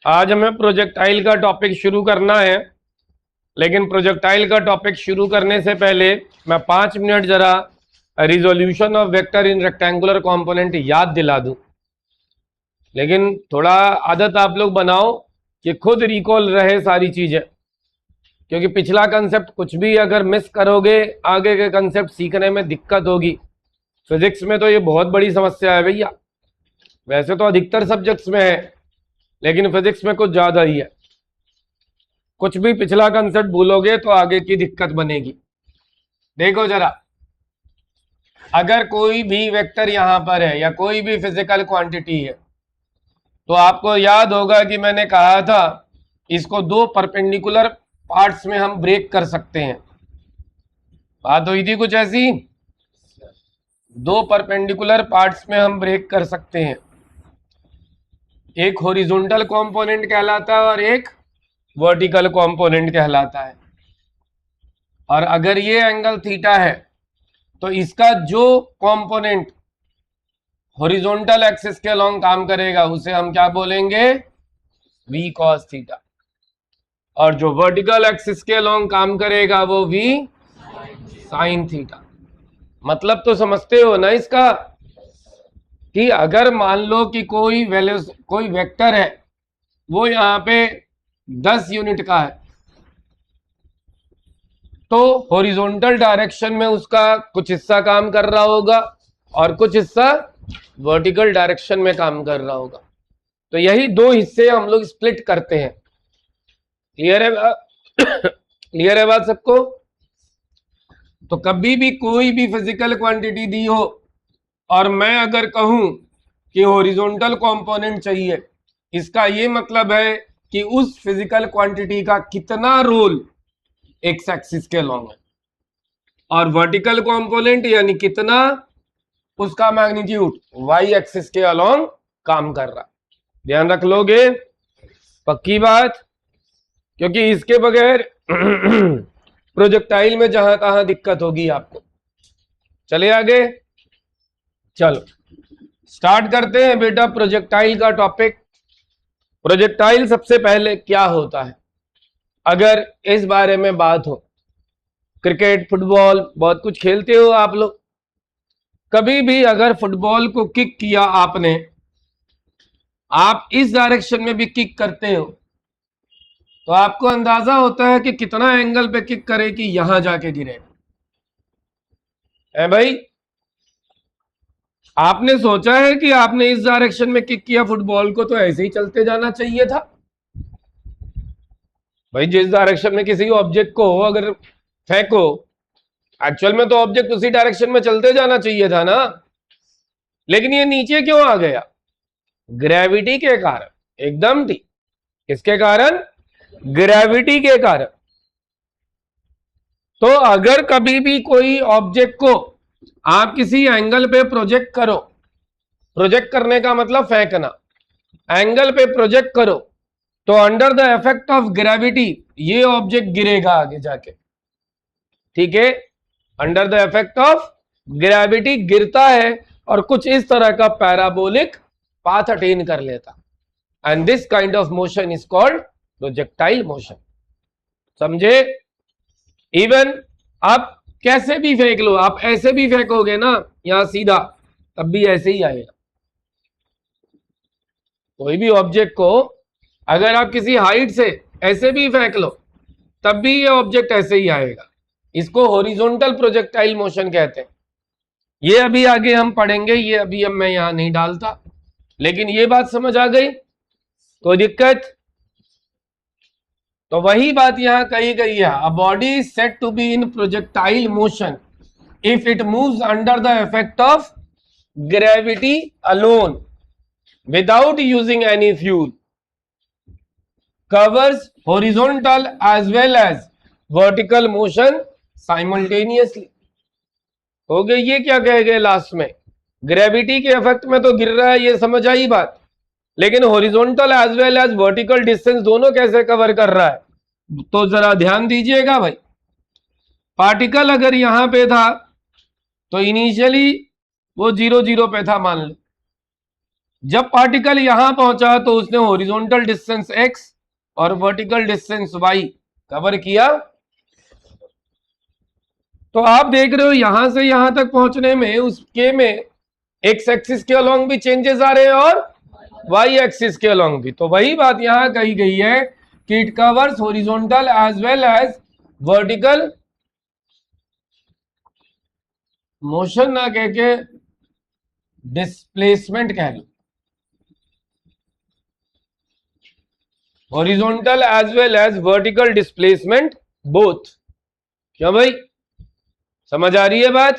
आज हमें प्रोजेक्टाइल का टॉपिक शुरू करना है, लेकिन प्रोजेक्टाइल का टॉपिक शुरू करने से पहले मैं 5 मिनट जरा resolution of vector in rectangular component याद दिला दूं। लेकिन थोड़ा आदत आप लोग बनाओ कि खुद रिकॉल रहे सारी चीजें, क्योंकि पिछला कंसेप्ट कुछ भी अगर मिस करोगे आगे के कंसेप्ट सीखने में दिक्कत होगी। फिजिक्स में तो ये बहुत बड़ी समस्या है भैया, वैसे तो अधिकतर सब्जेक्ट्स में है लेकिन फिजिक्स में कुछ ज्यादा ही है। कुछ भी पिछला कंसेप्ट भूलोगे तो आगे की दिक्कत बनेगी। देखो जरा, अगर कोई भी वेक्टर यहां पर है या कोई भी फिजिकल क्वांटिटी है तो आपको याद होगा कि मैंने कहा था इसको 2 परपेंडिकुलर पार्ट्स में हम ब्रेक कर सकते हैं। बात हुई थी कुछ ऐसी, 2 परपेंडिकुलर पार्ट्स में हम ब्रेक कर सकते हैं। एक हॉरिजॉन्टल कंपोनेंट कहलाता है और एक वर्टिकल कंपोनेंट कहलाता है। और अगर ये एंगल थीटा है तो इसका जो कंपोनेंट हॉरिजॉन्टल एक्सिस के अलोंग काम करेगा उसे हम क्या बोलेंगे, v cos थीटा, और जो वर्टिकल एक्सिस के अलोंग काम करेगा वो v sin थीटा। मतलब तो समझते हो ना इसका, कि अगर मान लो कि कोई वेक्टर है वो यहां पे 10 यूनिट का है तो हॉरिजॉन्टल डायरेक्शन में उसका कुछ हिस्सा काम कर रहा होगा और कुछ हिस्सा वर्टिकल डायरेक्शन में काम कर रहा होगा। तो यही 2 हिस्से हम लोग स्प्लिट करते हैं। क्लियर है? क्लियर है बात सबको? तो कभी भी कोई भी फिजिकल क्वांटिटी दी हो और मैं अगर कहूं कि हॉरिजॉन्टल कंपोनेंट चाहिए, इसका ये मतलब है कि उस फिजिकल क्वांटिटी का कितना रोल एक्स एक्सिस के अलोंग है, और वर्टिकल कंपोनेंट यानी कितना उसका मैग्नीट्यूड वाई एक्सिस के अलोंग काम कर रहा। ध्यान रख लोगे, पक्की बात, क्योंकि इसके बगैर प्रोजेक्टाइल में जहां तहां दिक्कत होगी आपको। चले आगे, चलो स्टार्ट करते हैं बेटा प्रोजेक्टाइल का टॉपिक। प्रोजेक्टाइल सबसे पहले क्या होता है, अगर इस बारे में बात हो, क्रिकेट फुटबॉल बहुत कुछ खेलते हो आप लोग। कभी भी अगर फुटबॉल को किक किया आपने, आप इस डायरेक्शन में भी किक करते हो तो आपको अंदाजा होता है कि कितना एंगल पे किक करे कि यहां जाके गिरे। है भाई, आपने सोचा है कि आपने इस डायरेक्शन में किक किया फुटबॉल को तो ऐसे ही चलते जाना चाहिए था। भाई जिस डायरेक्शन में किसी ऑब्जेक्ट को अगर फेंको, एक्चुअल में तो ऑब्जेक्ट उसी डायरेक्शन में चलते जाना चाहिए था ना, लेकिन ये नीचे क्यों आ गया? ग्रेविटी के कारण। एकदम ठीक, किसके कारण? ग्रेविटी के कारण। तो अगर कभी भी कोई ऑब्जेक्ट को आप किसी एंगल पे प्रोजेक्ट करो, प्रोजेक्ट करने का मतलब फेंकना, एंगल पे प्रोजेक्ट करो तो under the effect of gravity ये ऑब्जेक्ट गिरेगा आगे जाके। ठीक है, under the effect of gravity गिरता है और कुछ इस तरह का पैराबोलिक पाथ अटेन कर लेता, and this kind of motion is called projectile motion. समझे? इवन आप कैसे भी फेंक लो, आप ऐसे भी फेंकोगे ना यहां सीधा, तब भी ऐसे ही आएगा। कोई भी ऑब्जेक्ट को अगर आप किसी हाइट से ऐसे भी फेंक लो तब भी ये ऑब्जेक्ट ऐसे ही आएगा। इसको हॉरिजॉन्टल प्रोजेक्टाइल मोशन कहते हैं। ये अभी आगे हम पढ़ेंगे, ये अभी अब मैं यहां नहीं डालता, लेकिन ये बात समझ आ गई? कोई दिक्कत? तो वही बात यहां कही गई है, a body is said to be in projectile motion if it moves under the effect of gravity alone without using any fuel, covers horizontal as well as vertical motion simultaneously। हो गई? ये क्या कह गए लास्ट में? Gravity के effect में तो गिर रहा है, ये समझ आई बात, लेकिन horizontal as well as vertical distance दोनों कैसे कवर कर रहा है? तो जरा ध्यान दीजिएगा भाई। पार्टिकल अगर यहां पे था तो इनिशियली वो 0 0 पे था मान लो, जब पार्टिकल यहां पहुंचा तो उसने हॉरिजॉन्टल डिस्टेंस x और वर्टिकल डिस्टेंस y कवर किया। तो आप देख रहे हो यहां से यहां तक पहुंचने में उसके में एक्स एक्सिस के अलोंग भी चेंजेस आ रहे हैं और वाई एक्सिस के अलोंग भी। तो वही बात यहां कही गई है कि it covers horizontal as well as vertical motion, ना कह के डिस्प्लेसमेंट कह लो, horizontal as well as vertical displacement both. क्यों भाई, समझ आ रही है बात?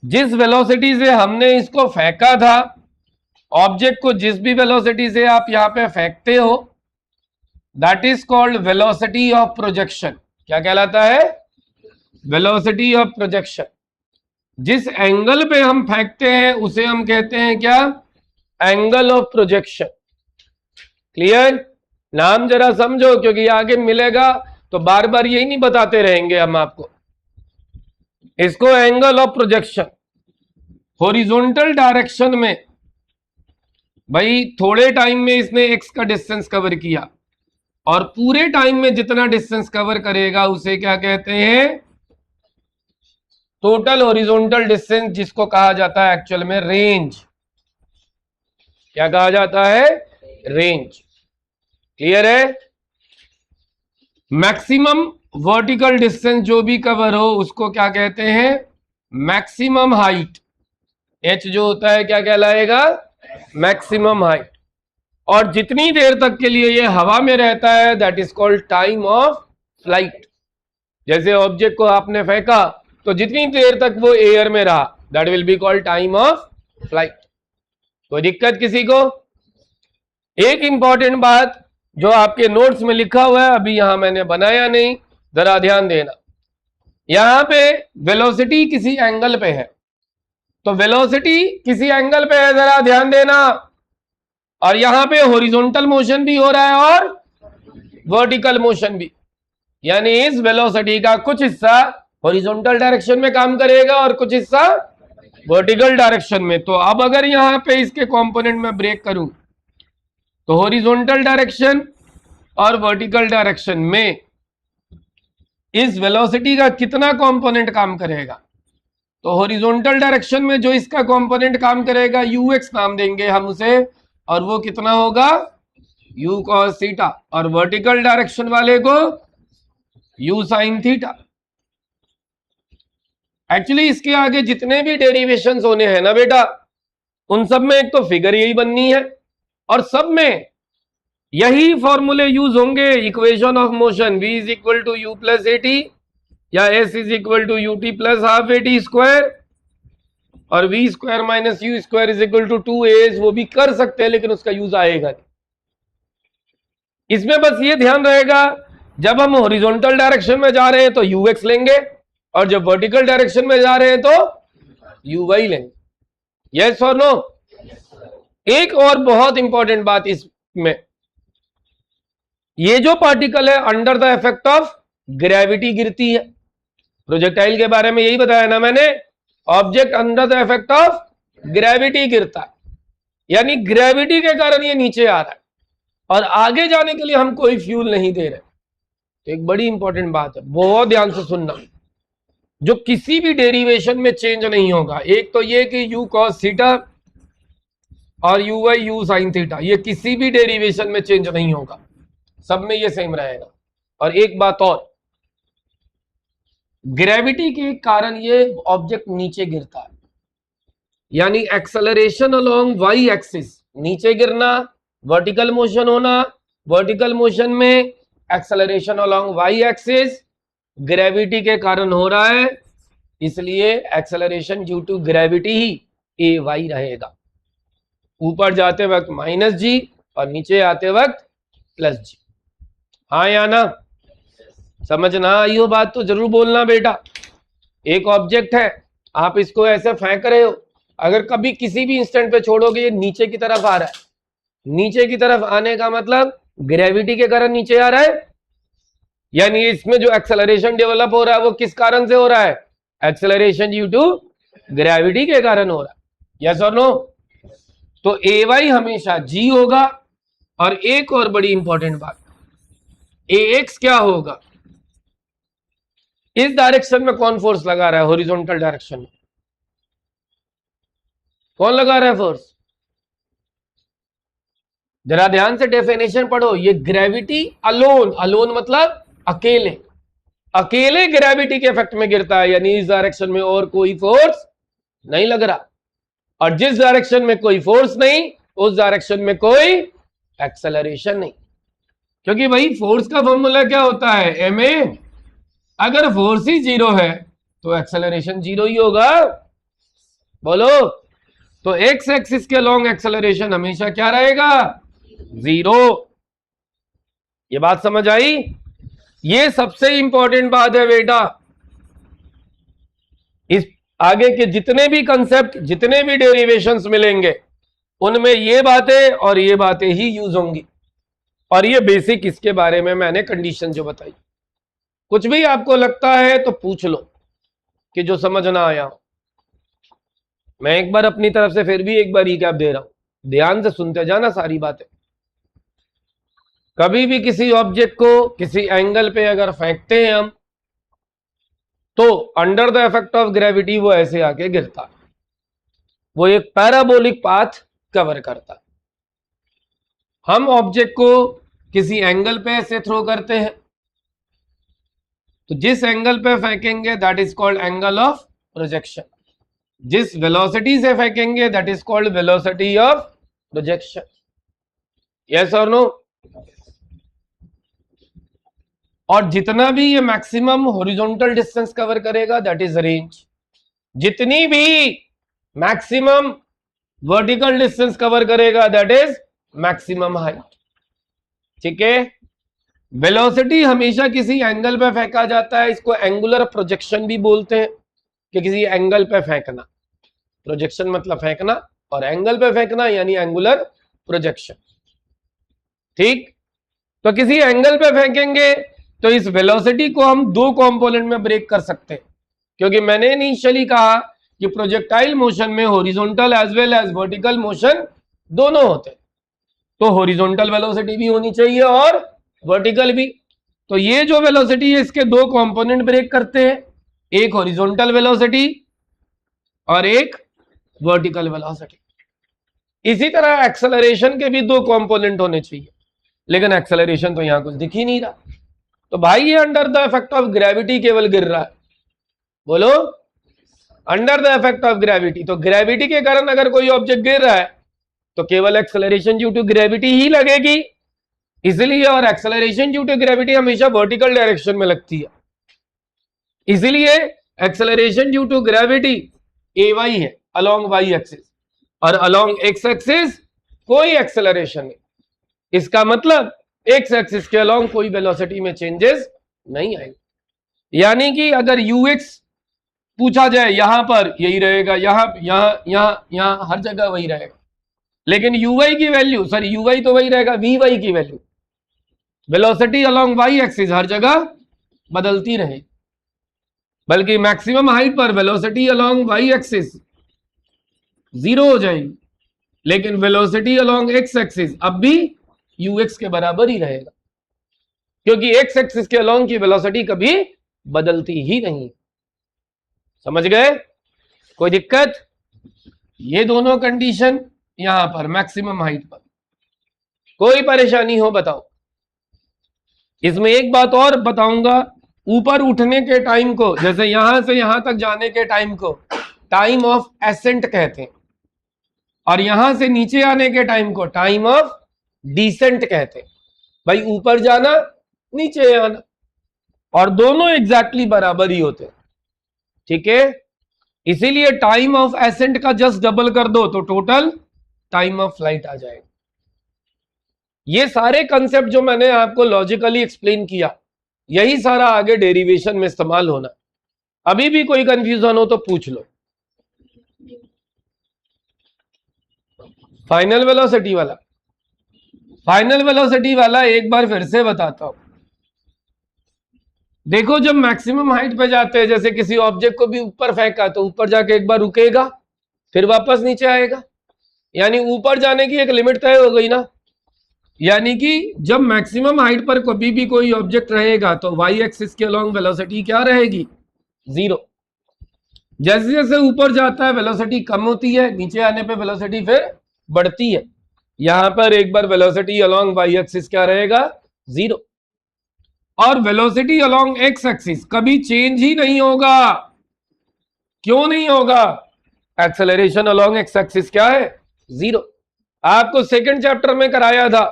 जिस वेलोसिटी से हमने इसको फेंका था, ऑब्जेक्ट को जिस भी वेलोसिटी से आप यहां पे फेंकते हो, that is called velocity of projection. क्या कहलाता है? Velocity of projection. जिस एंगल पे हम फेंकते हैं उसे हम कहते हैं क्या? Angle of projection. क्लियर? नाम जरा समझो, क्योंकि आगे मिलेगा तो बार बार यही नहीं बताते रहेंगे हम आपको। इसको angle of projection horizontal direction में, भाई थोड़े टाइम में इसने एक्स का डिस्टेंस कवर किया और पूरे टाइम में जितना डिस्टेंस कवर करेगा उसे क्या कहते हैं? टोटल हॉरिजॉन्टल डिस्टेंस, जिसको कहा जाता है एक्चुअल में रेंज। क्या कहा जाता है? रेंज। क्लियर है? मैक्सिमम वर्टिकल डिस्टेंस जो भी कवर हो उसको क्या कहते हैं? Maximum height. एच जो होता है क्या कहलाएगा? Maximum height. और जितनी देर तक के लिए ये हवा में रहता है that is called time of flight. जैसे ऑब्जेक्ट को आपने फेंका तो जितनी देर तक वो एयर में रहा that will be called time of flight. कोई दिक्कत किसी को? एक इंपॉर्टेंट बात जो आपके नोट्स में लिखा हुआ है, अभी यहां मैंने बनाया नहीं, जरा ध्यान देना। यहां पे वेलोसिटी किसी एंगल पे है, तो वेलोसिटी किसी एंगल पे है, जरा ध्यान देना। और यहां पे हॉरिजॉन्टल मोशन भी हो रहा है और वर्टिकल मोशन भी, यानी इस वेलोसिटी का कुछ हिस्सा हॉरिजॉन्टल डायरेक्शन में काम करेगा और कुछ हिस्सा वर्टिकल डायरेक्शन में। तो अब अगर यहां पे इसके कंपोनेंट में ब्रेक करूं तो हॉरिजॉन्टल डायरेक्शन और वर्टिकल डायरेक्शन में इस वेलोसिटी का कितना कंपोनेंट काम करेगा? तो हॉरिजॉन्टल डायरेक्शन में जो इसका कंपोनेंट काम करेगा ux नाम देंगे हम उसे, और वो कितना होगा? u cos theta. और वर्टिकल डायरेक्शन वाले को u sin थीटा। एक्चुअली इसके आगे जितने भी डेरिवेशंस होने हैं ना बेटा, उन सब में एक तो फिगर यही बननी है और सब में यही फॉर्मूले यूज होंगे। Equation of motion v is equal to U plus A T, या s is equal to U T plus half A T square, और v square minus U square is equal to 2a, वो भी कर सकते हैं लेकिन उसका use आएगा नहीं। इसमें बस ये ध्यान रहेगा, जब हम हॉरिजॉन्टल डायरेक्शन में जा रहे हैं तो ux लेंगे, और जब वर्टिकल डायरेक्शन में जा रहे हैं तो uy लेंगे। यस और नो? एक और बहुत इंपॉर्टेंट बात इसमें, ये जो पार्टिकल है under the effect of gravity गिरती है। प्रोजेक्टाइल के बारे में यही बताया ना मैंने, object under the effect of gravity गिरता है, यानी ग्रेविटी के कारण ये नीचे आ रहा है और आगे जाने के लिए हम कोई फ्यूल नहीं दे रहे। तो एक बड़ी इंपॉर्टेंट बात है, बहुत ध्यान से सुनना, जो किसी भी डेरिवेशन में चेंज नहीं होगा। एक तो ये कि u cos थीटा और uy u sin थीटा, ये किसी भी डेरिवेशन में चेंज नहीं होगा, सब में ये सेम रहेगा। और एक बात और, ग्रेविटी के कारण ये ऑब्जेक्ट नीचे गिरता है, यानी एक्सेलरेशन अलोंग वाई एक्सिस, नीचे गिरना, वर्टिकल मोशन होना, वर्टिकल मोशन में acceleration along Y axis gravity के कारण हो रहा है, इसलिए एक्सेलरेशन ड्यू टू ग्रेविटी ही ए वाई रहेगा। ऊपर जाते वक्त माइनस जी और नीचे आते वक्त प्लस जी। हाँ या ना? समझ ना आई हो बात तो जरूर बोलना बेटा। एक ऑब्जेक्ट है, आप इसको ऐसे फेंक रहे हो, अगर कभी किसी भी इंस्टेंट पे छोड़ोगे ये नीचे की तरफ आ रहा है, नीचे की तरफ आने का मतलब ग्रेविटी के कारण नीचे आ रहा है, यानी इसमें जो एक्सेलरेशन डेवलप हो रहा है वो किस कारण से हो रहा है? एक्सेलरेशन ड्यू टू ग्रेविटी के कारण हो रहा है। यस और नो? तो ए वाई हमेशा जी होगा। और एक और बड़ी इंपॉर्टेंट बात, ए एक्स क्या होगा, इस डायरेक्शन में कौन फोर्स लगा रहा है, हॉरिजॉन्टल डायरेक्शन में कौन लगा रहा है फोर्स, जरा ध्यान से डेफिनेशन पढ़ो। ये ग्रेविटी अलोन, अलोन मतलब अकेले, अकेले ग्रेविटी के इफेक्ट में गिरता है, यानी इस डायरेक्शन में और कोई फोर्स नहीं लग रहा। और जिस डायरेक्शन में कोई फोर्स नहीं, उस डायरेक्शन में कोई एक्सेलरेशन नहीं, क्योंकि भाई फोर्स का फॉर्मूला क्या होता है, एम ए। अगर फोर्स ही जीरो है तो एक्सेलरेशन जीरो ही होगा। बोलो, तो एक्स एक्सिस के लॉन्ग एक्सेलरेशन हमेशा क्या रहेगा, जीरो। ये बात समझ आई? ये सबसे इंपॉर्टेंट बात है बेटा। इस आगे के जितने भी कंसेप्ट, जितने भी डेरिवेशंस मिलेंगे, उनमें ये बातें और ये बातें ही यूज होंगी। और ये बेसिक इसके बारे में मैंने कंडीशन जो बताई। कुछ भी आपको लगता है तो पूछ लो कि जो समझ ना आया। मैं एक बार अपनी तरफ से फिर भी एक बार रिकैप दे रहा हूं, ध्यान से सुनते जाना सारी बातें। कभी भी किसी ऑब्जेक्ट को किसी एंगल पे अगर फेंकते हैं हम, तो under the effect of gravity वो ऐसे आके गिरता है, वो एक पैराबोलिक पाथ कवर करता है। हम ऑब्जेक्ट को किसी एंगल पे ऐसे थ्रो करते हैं, तो जिस एंगल पे फेंकेंगे that is called angle of projection. जिस वेलोसिटी से फेंकेंगे that is called velocity of projection. Yes और नो? और जितना भी ये मैक्सिमम हॉरिजॉन्टल डिस्टेंस कवर करेगा दैट इज रेंज। जितनी भी मैक्सिमम वर्टिकल डिस्टेंस कवर करेगा दैट इज मैक्सिमम हाइट। ठीक है? वेलोसिटी हमेशा किसी एंगल पे फेंका जाता है, इसको एंगुलर प्रोजेक्शन भी बोलते हैं, कि किसी एंगल पे फेंकना। प्रोजेक्शन मतलब फेंकना, और एंगल पे फेंकना यानी एंगुलर प्रोजेक्शन। ठीक? तो किसी एंगल पे फेंकेंगे तो इस वेलोसिटी को हम दो कंपोनेंट में ब्रेक कर सकते हैं, क्योंकि मैंने इनिशियली कहा कि प्रोजेक्टाइल मोशन में horizontal as well as vertical motion दोनों होते हैं। तो हॉरिजॉन्टल वेलोसिटी भी होनी चाहिए और वर्टिकल भी। तो ये जो वेलोसिटी है इसके दो कंपोनेंट ब्रेक करते हैं, एक हॉरिजॉन्टल वेलोसिटी और एक वर्टिकल वेलोसिटी। इसी तरह एक्सेलरेशन के भी दो कंपोनेंट होने चाहिए, लेकिन एक्सेलरेशन तो यहां कुछ दिख ही नहीं रहा। तो भाई ये under the effect of gravity केवल गिर रहा है। बोलो, under the effect of gravity. तो ग्रेविटी के कारण अगर कोई ऑब्जेक्ट गिर रहा है तो केवल एक्सेलरेशन ड्यू टू ग्रेविटी ही लगेगी, इसलिए। और एक्सेलरेशन ड्यू टू ग्रेविटी हमेशा वर्टिकल डायरेक्शन में लगती है, इसीलिए acceleration due to gravity A Y है अलोंग वाई एक्सिस, और अलोंग एक्स एक्सिस कोई एक्सेलरेशन नहीं। इसका मतलब एक्स एक्सिस के अलोंग कोई वेलोसिटी में चेंजेस नहीं आएंगे। यानी कि अगर यूएक्स पूछा जाए यहां पर यही रहेगा, यहां यहां यहां यहां हर जगह वही रहेगा, लेकिन यूवाई की वैल्यू, सॉरी यूवाई तो वही रहेगा, वी वाई की value, velocity along Y axis हर जगह बदलती रहे, बल्कि मैक्सिमम हाइट पर velocity along Y axis zero हो जाएगी, लेकिन वेलोसिटी अलोंग एक्स एक्सिस अब भी यूएक्स के बराबर ही रहेगा, क्योंकि एक्स एक्सिस के अलोंग की वेलोसिटी कभी बदलती ही नहीं। समझ गए? कोई दिक्कत? ये दोनों कंडीशन यहां पर मैक्सिमम हाइट पर, कोई परेशानी हो बताओ। इसमें एक बात और बताऊंगा, ऊपर उठने के टाइम को, जैसे यहां से यहां तक जाने के टाइम को टाइम ऑफ एसेंट कहते हैं, और यहां से नीचे आने के टाइम को टाइम ऑफ डिसेंट कहते हैं। भाई ऊपर जाना नीचे आना, और दोनों एग्जैक्टली बराबर ही होते हैं। ठीक है? इसीलिए टाइम ऑफ एसेंट का जस्ट डबल कर दो तो टोटल टाइम ऑफ फ्लाइट आ जाएगा। ये सारे कंसेप्ट जो मैंने आपको लॉजिकली एक्सप्लेन किया, यही सारा आगे डेरिवेशन में इस्तेमाल होना। अभी भी कोई कंफ्यूजन हो तो पूछ लो। फाइनल वेलोसिटी वाला, फाइनल वेलोसिटी वाला एक बार फिर से बताता हूं। देखो, जब मैक्सिमम हाइट पे जाते हैं, जैसे किसी ऑब्जेक्ट को भी ऊपर फेंका तो ऊपर जाके एक बार रुकेगा, फिर वापस नीचे आएगा। यानी ऊपर जाने की एक लिमिट तय हो गई ना, यानी कि जब मैक्सिमम हाइट पर कभी भी कोई ऑब्जेक्ट रहेगा तो वाई एक्सिस के अलोंग वेलोसिटी क्या रहेगी, 0। जैसे जैसे ऊपर जाता है वेलोसिटी कम होती है, नीचे आने पे वेलोसिटी फिर बढ़ती है। यहां पर एक बार वेलोसिटी अलोंग वाई एक्सिस क्या रहेगा, 0। और वेलोसिटी अलोंग एक्स एक्सिस कभी चेंज ही नहीं होगा। क्यों नहीं होगा, एक्सेलरेशन अलोंग एक्स एक्सिस क्या है, 0। आपको सेकंड चैप्टर में कराया था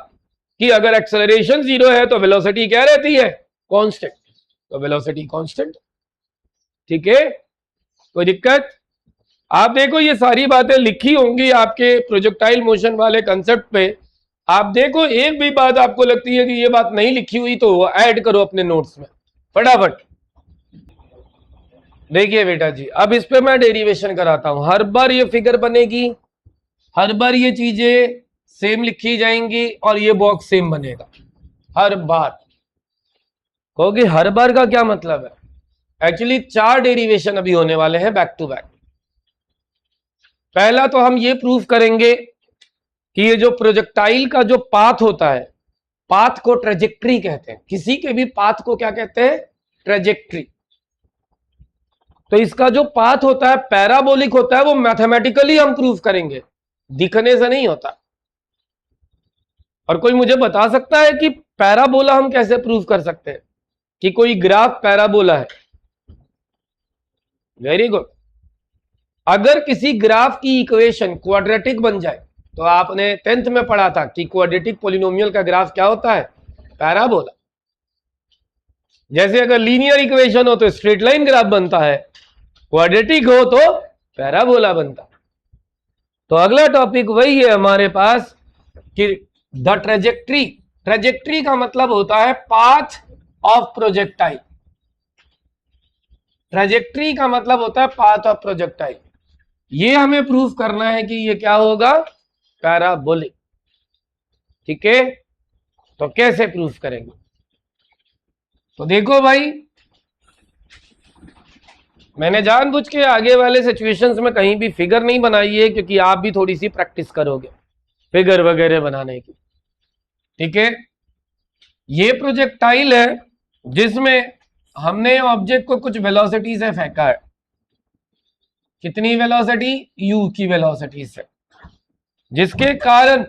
कि अगर एक्सेलरेशन 0 है तो वेलोसिटी क्या रहती है, कांस्टेंट। तो वेलोसिटी कांस्टेंट, ठीक है, कोई दिक्कत। आप देखो ये सारी बातें लिखी होंगी आपके प्रोजेक्टाइल मोशन वाले कंसेप्ट पे। आप देखो एक भी बात आपको लगती है कि ये बात नहीं लिखी हुई तो वो ऐड करो अपने नोट्स में फटाफट। देखिए बेटा जी, अब इस पे मैं डेरिवेशन कराता हूं। हर बार ये फिगर बनेगी, हर बार ये चीजें सेम लिखी जाएंगी और ये बॉक्स सेम बनेगा हर बार। कहोगे हर बार का क्या मतलब है, एक्चुअली 4 डेरिवेशन अभी होने वाले हैं बैक टू बैक। पहला तो हम ये प्रूफ करेंगे कि ये जो प्रोजेक्टाइल का जो पाथ होता है, पाथ को ट्रेजेक्ट्री कहते हैं। किसी के भी पाथ को क्या कहते हैं, ट्रेजेक्ट्री। तो इसका जो पाथ होता है पैराबोलिक होता है, वो मैथमेटिकली हम प्रूफ करेंगे, दिखने से नहीं होता। और कोई मुझे बता सकता है कि पैराबोला हम कैसे प्रूफ कर सकते हैं कि कोई ग्राफ पैराबोला है। Very good. अगर किसी ग्राफ की इक्वेशन क्वाड्रेटिक बन जाए, तो आपने 10th में पढ़ा था कि क्वाड्रेटिक पॉलिनोमियल का ग्राफ क्या होता है, पैराबोला। जैसे अगर लीनियर इक्वेशन हो तो स्ट्रेट लाइन ग्राफ बनता है, क्वाड्रेटिक हो तो पैराबोला बनता है। तो अगला टॉपिक वही है हमारे पास कि द ट्रेजेक्ट्री। ट्रेजेक्ट्री का मतलब होता है पाथ ऑफ प्रोजेक्टाइल। ट्रेजेक्ट्री का मतलब होता है पाथ ऑफ प्रोजेक्टाइल। ये हमें प्रूफ करना है कि ये क्या होगा, पैराबोलिक। ठीक है, तो कैसे प्रूफ करेंगे, तो देखो भाई, मैंने जानबूझ के आगे वाले सिचुएशंस में कहीं भी फिगर नहीं बनाई है, क्योंकि आप भी थोड़ी सी प्रैक्टिस करोगे फिगर वगैरह बनाने की। ठीक है, ये प्रोजेक्टाइल है जिसमें हमने ऑब्जेक्ट को कुछ वेलोसिटी से फेंका है। कितनी वेलोसिटी, u की वेलोसिटी से, जिसके कारण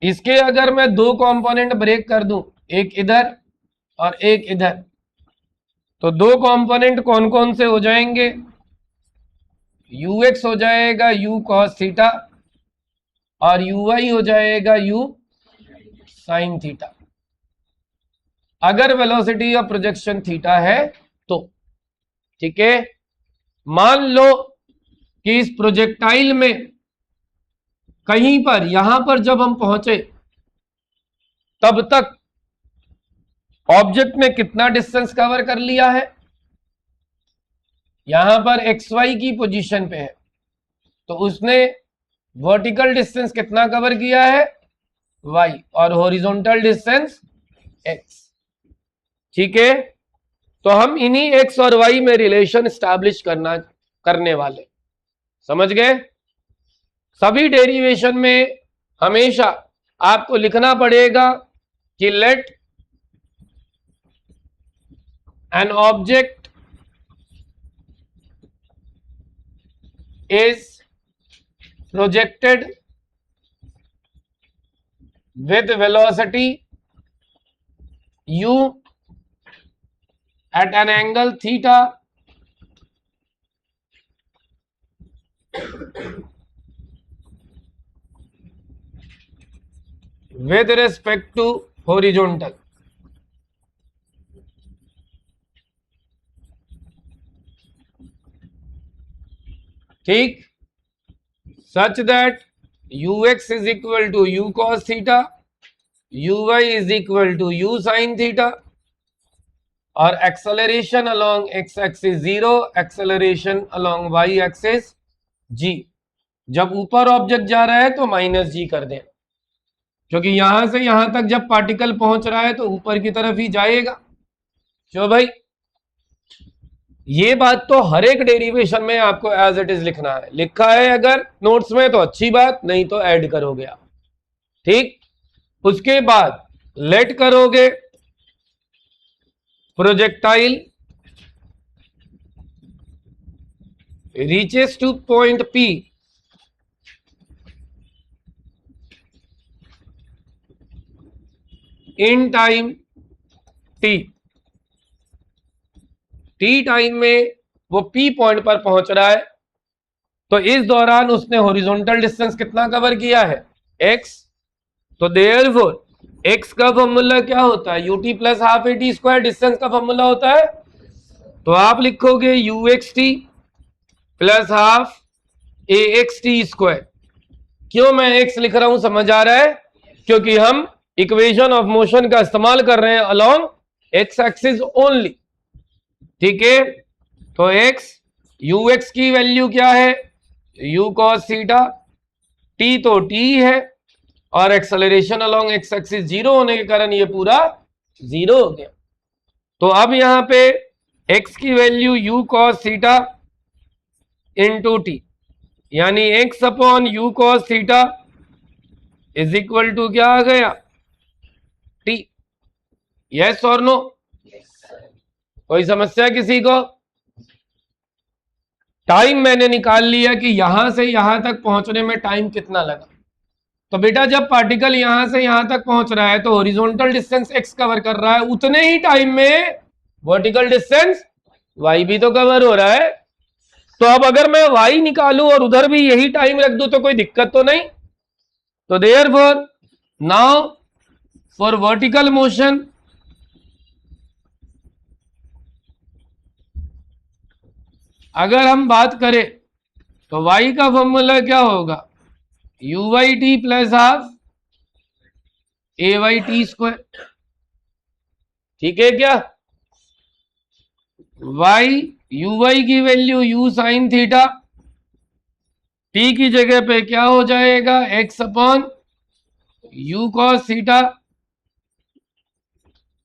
इसके अगर मैं 2 कंपोनेंट ब्रेक कर दूं, एक इधर और एक इधर, तो 2 कंपोनेंट कौन कौन से हो जाएंगे, ux हो जाएगा u cos थीटा और uy हो जाएगा u sin थीटा। अगर वेलोसिटी ऑफ प्रोजेक्शन थीटा है तो। ठीक है, मान लो कि इस प्रोजेक्टाइल में कहीं पर, यहां पर जब हम पहुंचे तब तक ऑब्जेक्ट ने कितना डिस्टेंस कवर कर लिया है, यहां पर XY की पोजीशन पे है तो उसने वर्टिकल डिस्टेंस कितना कवर किया है, Y, और हॉरिजॉन्टल डिस्टेंस X। ठीक है, तो हम इन्हीं X और Y में रिलेशन स्टैब्लिश करने वाले, समझ गए। सभी डेरिवेशन में हमेशा आपको लिखना पड़ेगा कि let an object is projected with velocity u at an angle theta with respect to horizontal। ठीक, such that ux is equal to u cos theta, uy is equal to u sin theta, और acceleration along X axis 0, acceleration along Y axis g। जब ऊपर object जा रहा है तो minus g कर दें, क्योंकि यहां से यहां तक जब पार्टिकल पहुंच रहा है तो ऊपर की तरफ ही जाएगा। क्यों भाई, ये बात तो हर एक डेरिवेशन में आपको एज इट इज लिखना है। लिखा है अगर नोट्स में तो अच्छी बात, नहीं तो ऐड करोगे आप। ठीक, उसके बाद लेट करोगे projectile reaches to point P in time T। T time में वो P पॉइंट पर पहुंच रहा है, तो इस दौरान उसने हॉरिजॉन्टल डिस्टेंस कितना कवर किया है, x। तो देयरफॉर x का फॉर्मूला क्या होता है, ut plus half A T square distance का फॉर्मूला होता है। तो आप लिखोगे uxt प्लस हाफ ए एक्स टी स्क्वायर। क्यों मैं x लिख रहा हूं, समझ आ रहा है, क्योंकि हम इक्वेशन ऑफ मोशन का इस्तेमाल कर रहे हैं अलोंग एक्स एक्सिस ओनली। ठीक है, तो x ux की वैल्यू क्या है, u cos थीटा, t तो t है, और acceleration along X axis zero होने के कारण ये पूरा जीरो हो गया। तो अब यहां पे x की value u cos theta into T, यानी x upon U cos theta is equal to क्या आ गया, t। यस और नो, कोई समस्या किसी को। टाइम मैंने निकाल लिया कि यहां से यहां तक पहुंचने में टाइम कितना लगा। तो बेटा जब पार्टिकल यहां से यहां तक पहुंच रहा है तो हॉरिजॉन्टल डिस्टेंस x कवर कर रहा है, उतने ही टाइम में वर्टिकल डिस्टेंस y भी तो कवर हो रहा है। तो अब अगर मैं y निकालूं और उधर भी यही टाइम रख दूं तो कोई दिक्कत तो नहीं। तो therefore now for vertical motion अगर हम बात करें तो y का फॉर्मूला क्या होगा, you Y T plus half A Y T square. ठीक है क्या, y यू वाई की value u sine theta, t की जगह पे क्या हो जाएगा x upon u cos theta.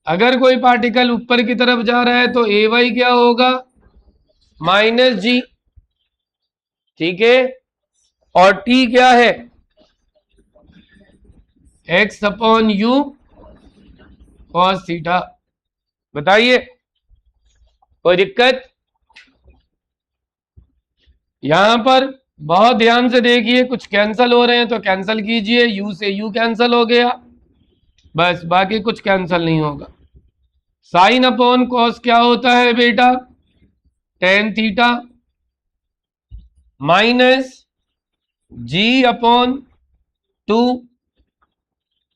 अगर कोई पार्टिकल ऊपर की तरफ जा रहा है तो ए वाई क्या होगा, माइनस जी। ठीक है, और t क्या है, x upon you cos theta. बताइए कोई दिक्कत। यहां पर बहुत ध्यान से देखिए, कुछ कैंसल हो रहे हैं तो कैंसल कीजिए, u से u कैंसल हो गया, बस बाकी कुछ कैंसल नहीं होगा। साइन अपॉन कॉस क्या होता है बेटा, tan theta minus g upon two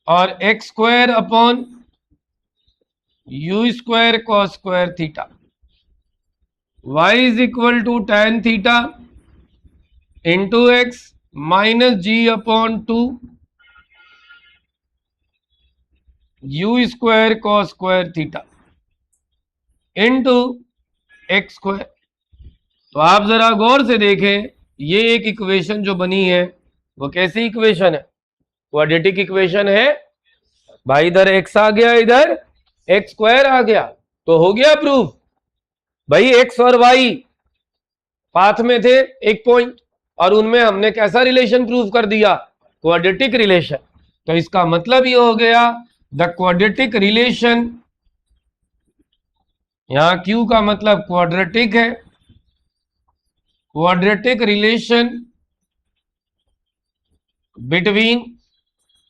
और x square upon u square cos square theta. y is equal to tan theta into x minus g upon two u square cos square theta into x square. तो आप जरा गौर से देखें, ये एक equation जो बनी है वो कैसी इक्वेशन है, क्वाड्रेटिक इक्वेशन है भाई। इधर x आ गया, इधर एक्स स्क्वायर आ गया, तो हो गया प्रूफ भाई। x और y पाथ में थे एक पॉइंट, और उनमें हमने कैसा रिलेशन प्रूव कर दिया, क्वाड्रेटिक रिलेशन। तो इसका मतलब ये हो गया द क्वाड्रेटिक रिलेशन, यहां Q का मतलब क्वाड्रेटिक है, quadratic relation between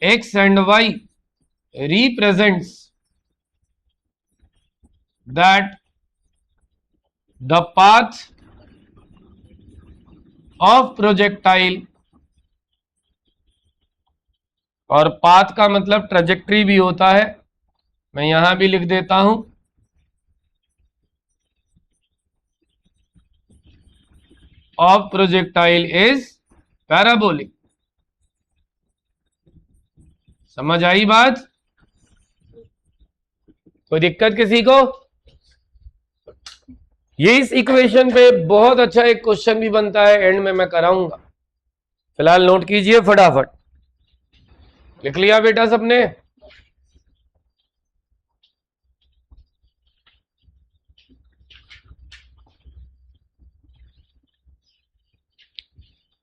x and y represents that the path of projectile, और पाथ का मतलब ट्रेजेक्ट्री भी होता है, मैं यहां भी लिख देता हूं, ऑफ प्रोजेक्टाइल इज पैराबोलिक। समझ आई बात, कोई दिक्कत किसी को। ये इस इक्वेशन पे बहुत अच्छा एक क्वेश्चन भी बनता है, एंड में मैं कराऊंगा, फिलहाल नोट कीजिए फटाफट। लिख लिया बेटा सबने,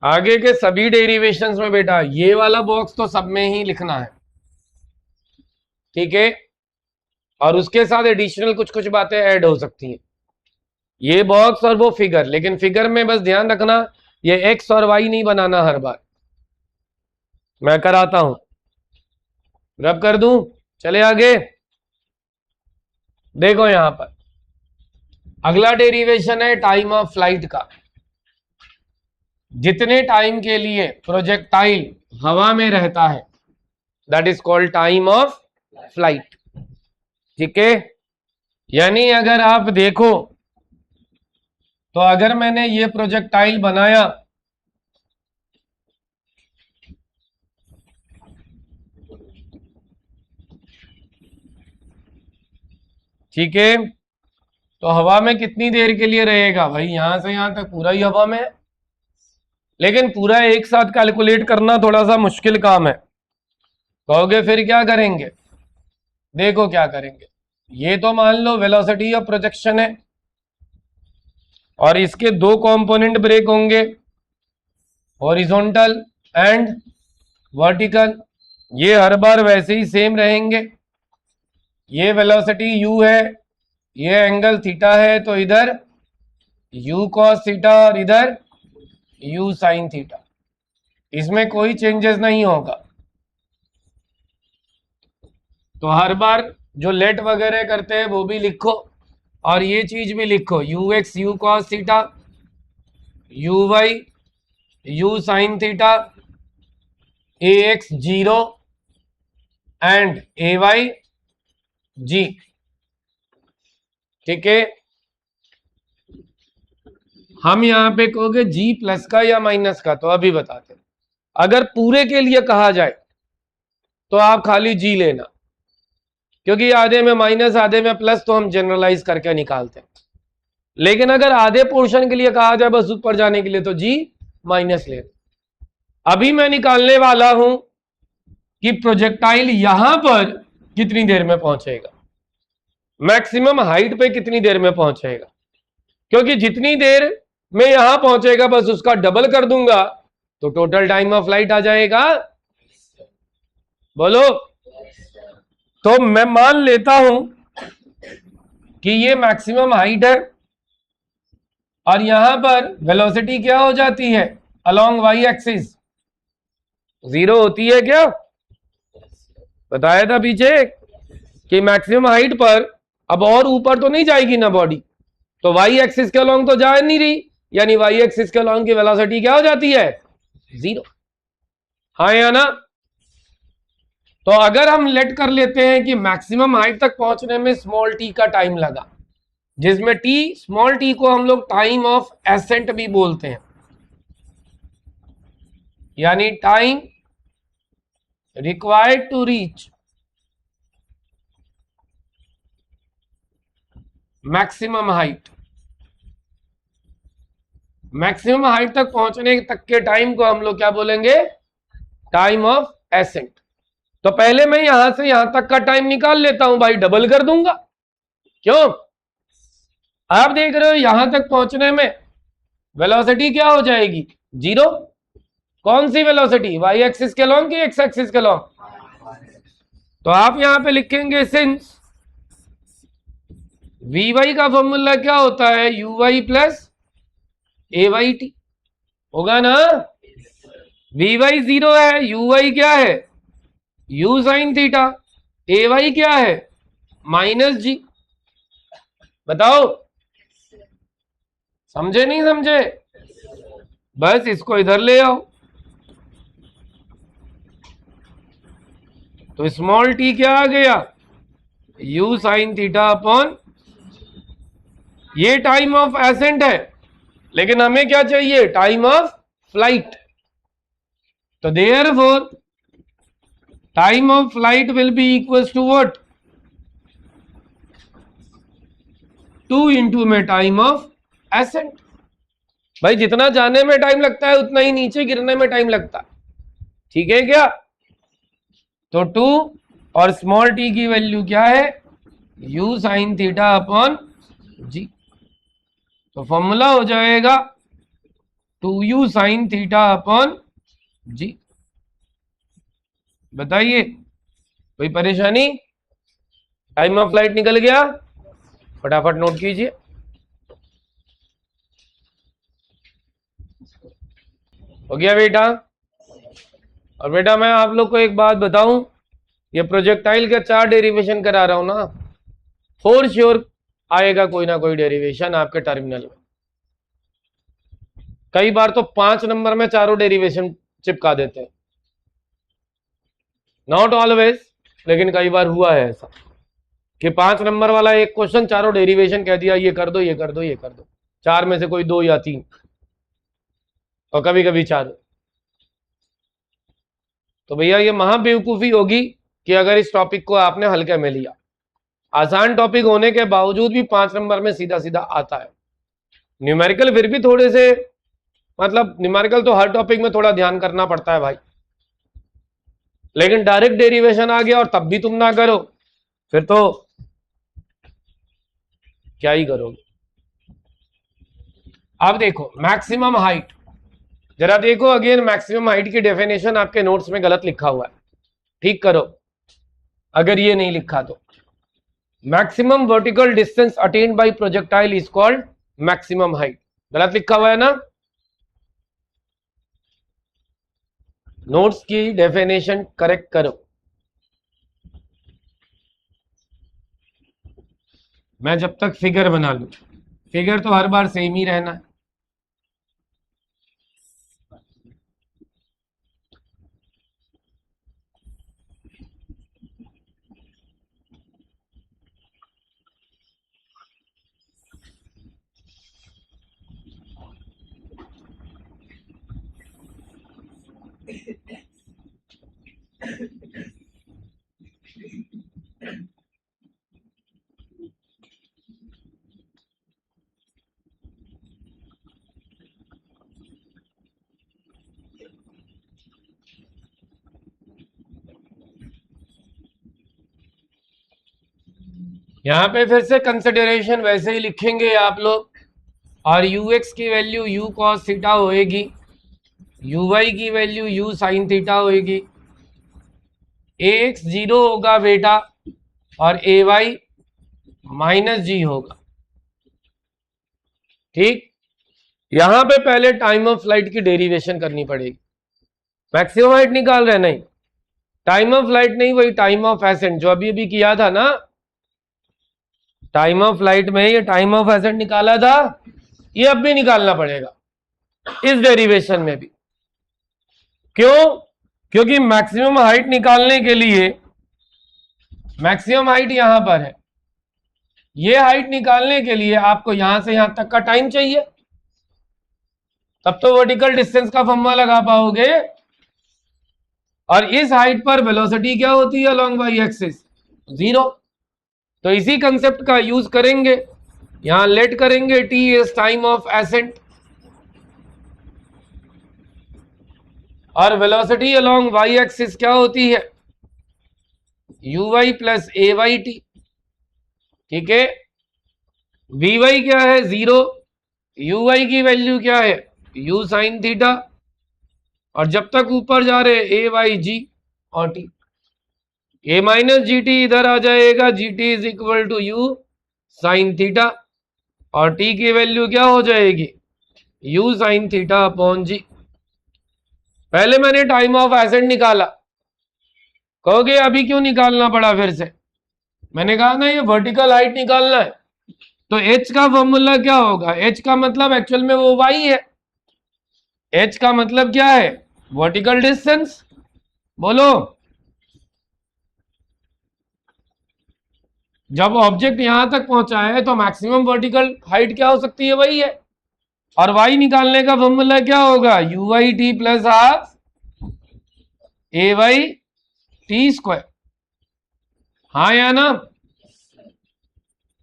आगे के सभी डेरिवेशंस में बेटा ये वाला बॉक्स तो सब में ही लिखना है, ठीक है, और उसके साथ एडिशनल कुछ कुछ बातें ऐड हो सकती हैं, ये बॉक्स और वो फिगर। लेकिन फिगर में बस ध्यान रखना ये एक्स और वाई नहीं बनाना हर बार। मैं कराता हूं, रब कर दूं, चले आगे। देखो यहां पर अगला डेरिवेशन है टाइम ऑफ फ्लाइट का। जितने टाइम के लिए प्रोजेक्टाइल हवा में रहता है that is called time of flight, ठीक है। यानी अगर आप देखो तो अगर मैंने ये प्रोजेक्टाइल बनाया, ठीक है, तो हवा में कितनी देर के लिए रहेगा भाई, यहां से यहां तक पूरा ही हवा में है। लेकिन पूरा एक साथ कैलकुलेट करना थोड़ा सा मुश्किल काम है। कहोगे फिर क्या करेंगे, देखो क्या करेंगे। ये तो मान लो वेलोसिटी ऑफ प्रोजेक्शन है और इसके दो कंपोनेंट ब्रेक होंगे, हॉरिजॉन्टल एंड वर्टिकल। ये हर बार वैसे ही सेम रहेंगे। ये वेलोसिटी u है, ये एंगल थीटा है, तो इधर u cos थीटा और इधर u sin थीटा, इसमें कोई चेंजेस नहीं होगा। तो हर बार जो लेट वगैरह करते हैं वो भी लिखो और ये चीज भी लिखो, ux u cos theta, uy u sin theta, ax 0 and ay g, ठीक है। हम यहां पे कहोगे g प्लस का या माइनस का, तो अभी बताते हैं। अगर पूरे के लिए कहा जाए तो आप खाली g लेना, क्योंकि आधे में माइनस आधे में प्लस तो हम जनरलाइज करके निकालते हैं। लेकिन अगर आधे पोर्शन के लिए कहा जाए बस ऊपर जाने के लिए, तो g माइनस लेना। अभी मैं निकालने वाला हूं कि प्रोजेक्टाइल यहां पर कितनी देर में पहुंचेगा, मैक्सिमम हाइट पे कितनी देर में पहुंचेगा, क्योंकि जितनी देर में यहां पहुंचेगा बस उसका डबल कर दूंगा तो टोटल टाइम ऑफ फ्लाइट आ जाएगा। बोलो। तो मैं मान लेता हूं कि ये मैक्सिमम हाइट है और यहां पर वेलोसिटी क्या हो जाती है अलोंग वाई एक्सिस, 0 होती है क्या, बताया था पीछे कि मैक्सिमम हाइट पर अब और ऊपर तो नहीं जाएगी ना बॉडी, तो वाई एक्सिस के अलोंग तो जा नहीं रही, यानी वाई एक्सिस के अलोंग की वेलोसिटी क्या हो जाती है 0, हाँ या ना। तो अगर हम लेट कर लेते हैं कि मैक्सिमम हाइट तक पहुंचने में स्मॉल टी का टाइम लगा, जिसमें टी स्मॉल टी को हम लोग टाइम ऑफ एसेंट भी बोलते हैं, यानी time required to reach maximum height. Maximum height तक पहुंचने तक के टाइम को हम लोग क्या बोलेंगे, टाइम ऑफ एसेंट। तो पहले मैं यहां से यहां तक का टाइम निकाल लेता हूं भाई, डबल कर दूंगा। क्यों, आप देख रहे हो यहां तक पहुंचने में वेलोसिटी क्या हो जाएगी 0। कौन सी वेलोसिटी, वाई एक्सिस के लॉन्ग की एक्स एक्सिस के लॉन्ग। तो आप यहां पे लिखेंगे सिंस वी वाई का फॉर्मूला क्या होता है, u y plus a Y t, होगा ना। वी वाई 0 है, यू वाई क्या है u sine theta, a y क्या है माइनस जी। बताओ समझे नहीं समझे, बस इसको इधर ले आओ। तो स्मॉल टी क्या आ गया, यू साइन थीटा अपॉन, ये टाइम ऑफ एसेंट है, लेकिन हमें क्या चाहिए टाइम ऑफ फ्लाइट। तो therefore time of flight will be equals to what, 2 into में टाइम ऑफ एसेंट। भाई जितना जाने में टाइम लगता है उतना ही नीचे गिरने में टाइम लगता है, ठीक है क्या। तो 2 और स्मॉल टी की वैल्यू क्या है u sine theta upon g. तो फॉर्मूला हो जाएगा 2u sign theta upon g. बताइए कोई परेशानी? टाइम ऑफ फ्लाइट निकल गया? फटाफट नोट कीजिए। हो गया बेटा? और बेटा मैं आप लोग को एक बात बताऊं, ये प्रोजेक्टाइल का 4 डेरिवेशन करा रहा हूं ना, फॉर श्योर आएगा कोई ना कोई डेरिवेशन आपके टर्मिनल में। कई बार तो 5 नंबर में चारों डेरिवेशन चिपका देते हैं, नॉट ऑलवेज, लेकिन कई बार हुआ है ऐसा कि 5 नंबर वाला एक क्वेश्चन चारों डेरिवेशन कह दिया, ये कर दो ये कर दो ये कर दो, 4 में से कोई 2 या 3 और कभी कभी 4। तो भैया ये महाबेवकूफी होगी कि अगर इस टॉपिक को आपने हल्के में लिया। आसान टॉपिक होने के बावजूद भी 5 नंबर में सीधा सीधा आता है। न्यूमेरिकल फिर भी थोड़े से, मतलब न्यूमेरिकल तो हर टॉपिक में थोड़ा ध्यान करना पड़ता है भाई, लेकिन डायरेक्ट डेरिवेशन आ गया और तब भी तुम ना करो, फिर तो क्या ही करोगे। अब देखो मैक्सिमम हाइट, जरा देखो अगेन, मैक्सिमम हाइट की डेफिनेशन आपके नोट्स में गलत लिखा हुआ है, ठीक करो अगर ये नहीं लिखा तो। Maximum vertical distance attend bye projectile is called maximum height, गलत लिखा हुआ है ना। नोट्स की डेफिनेशन करेक्ट करो। मैं जब तक फिगर बना लूं, फिगर तो हर बार सेम ही रहना है। यहां पे फिर से कंसिडरेशन वैसे ही लिखेंगे आप लोग, और ux की वैल्यू u cos थीटा होएगी, uy की वैल्यू u sin थीटा होएगी, ax 0 होगा बेटा और ay माइनस जी होगा। ठीक, यहां पे पहले टाइम ऑफ फ्लाइट की डेरिवेशन करनी पड़ेगी। मैक्सिमम हाइट निकाल रहे नहीं, टाइम ऑफ फ्लाइट नहीं, वही टाइम ऑफ एसेंट जो अभी अभी किया था ना, टाइम ऑफ फ्लाइट में ये टाइम ऑफ एसेंट निकाला था, ये अब भी निकालना पड़ेगा इस डेरिवेशन में भी। क्यों? क्योंकि मैक्सिमम हाइट निकालने के लिए, मैक्सिमम हाइट यहां पर है, ये हाइट निकालने के लिए आपको यहां से यहां तक का टाइम चाहिए, तब तो वर्टिकल डिस्टेंस का फॉर्मूला लगा पाओगे। और इस हाइट पर वेलोसिटी क्या होती है अलोंग वाई एक्सिस? 0। तो इसी कंसेप्ट का यूज करेंगे, यहां लेट करेंगे t is time of accent, और वेलोसिटी अलोंग वाई एक्सिस क्या होती है? uy plus ay t। ठीक है, vy क्या है? 0। uy की वैल्यू क्या है? u साइन थीटा, और जब तक ऊपर जा रहे ए वाई जी और t, a minus g t इधर आ जाएगा, g t is equal to u sine theta, और टी की वैल्यू क्या हो जाएगी? U sine theta upon g. पहले मैंने टाइम ऑफ एसेंट निकाला, कहोगे अभी क्यों निकालना पड़ा फिर से? मैंने कहा ना ये वर्टिकल हाइट निकालना है, तो h का फॉर्मूला क्या होगा? h का मतलब एक्चुअल में वो y है, h का मतलब क्या है? Vertical distance. बोलो, जब ऑब्जेक्ट यहां तक पहुंचा है तो मैक्सिमम वर्टिकल हाइट क्या हो सकती है? वही है। और y निकालने का फॉर्मूला क्या होगा? You Y T plus half A Y T square, हाँ या ना?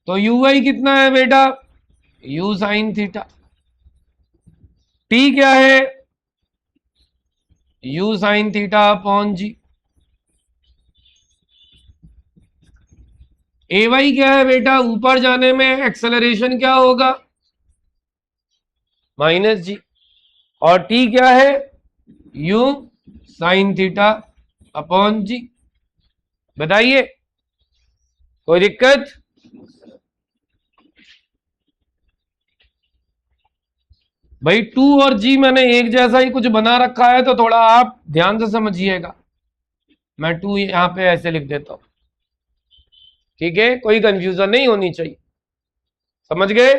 तो यू वाई कितना है बेटा? You sine theta. टी क्या है? U sine theta upon g. A y क्या है बेटा? ऊपर जाने में एक्सेलरेशन क्या होगा? Minus g. और टी क्या है, u sine theta upon g. बताइए कोई दिक्कत? भाई टू और जी मैंने एक जैसा ही कुछ बना रखा है, तो थोड़ा आप ध्यान से समझिएगा। मैं टू यहां पे ऐसे लिख देता हूं, ठीक है, कोई कंफ्यूजन नहीं होनी चाहिए। समझ गए?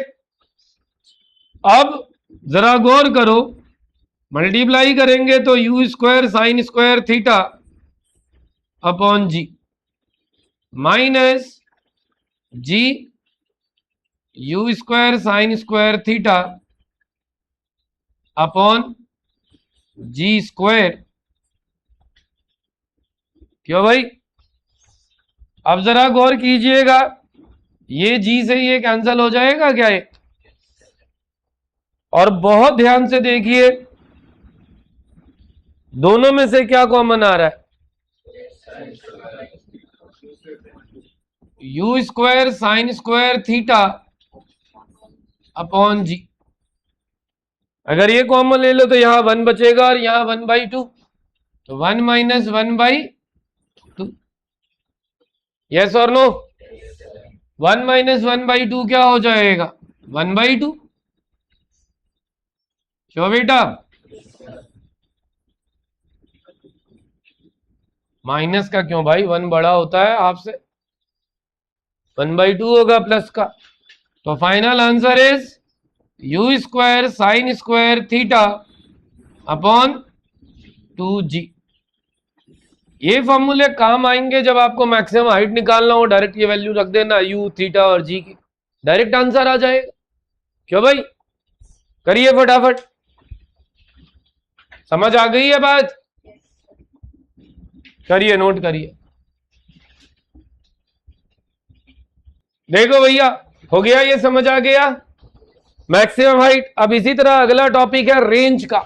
अब जरा गौर करो, मल्टीप्लाई करेंगे तो u square sine square theta upon g minus g u square sine square theta upon g square. क्यों भाई? अब जरा गौर कीजिएगा, ये जी से ये कैंसिल हो जाएगा क्या ये? और बहुत ध्यान से देखिए, दोनों में से क्या कॉमन आ रहा है? U square sine square theta upon G. अगर ये कॉमन ले लो तो यहां 1 बचेगा और यहां 1/2, तो 1 माइनस 1/2। यस और नो? 1 माइनस 1/2 क्या हो जाएगा? 1/2। क्यों बेटा? माइनस का क्यों भाई? 1 बड़ा होता है आपसे, 1/2 होगा प्लस का। तो final answer is you square sine square theta upon 2g। ये फॉर्मूले काम आएंगे जब आपको मैक्सिमम हाइट निकालना हो, डायरेक्ट ये वैल्यू रख देना यू थीटा और जी की, डायरेक्ट आंसर आ जाएगा। क्यों भाई? करिए फटाफट। समझ आ गई है बात? करिए, नोट करिए। देखो भैया, हो गया, ये समझ आ गया मैक्सिमम हाइट। अब इसी तरह अगला टॉपिक है रेंज का।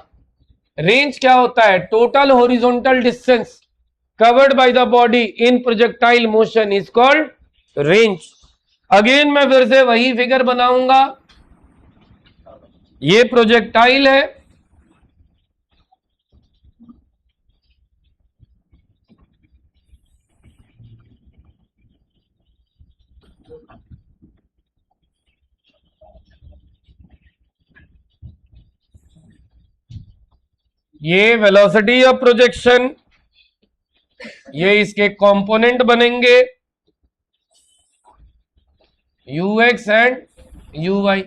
रेंज क्या होता है? Total horizontal distance covered by the body in projectile motion is called range. Again मैं फिर से वही फिगर बनाऊंगा, ये प्रोजेक्टाइल है, ये वेलोसिटी ऑफ प्रोजेक्शन, ये इसके कंपोनेंट बनेंगे ux एंड uy।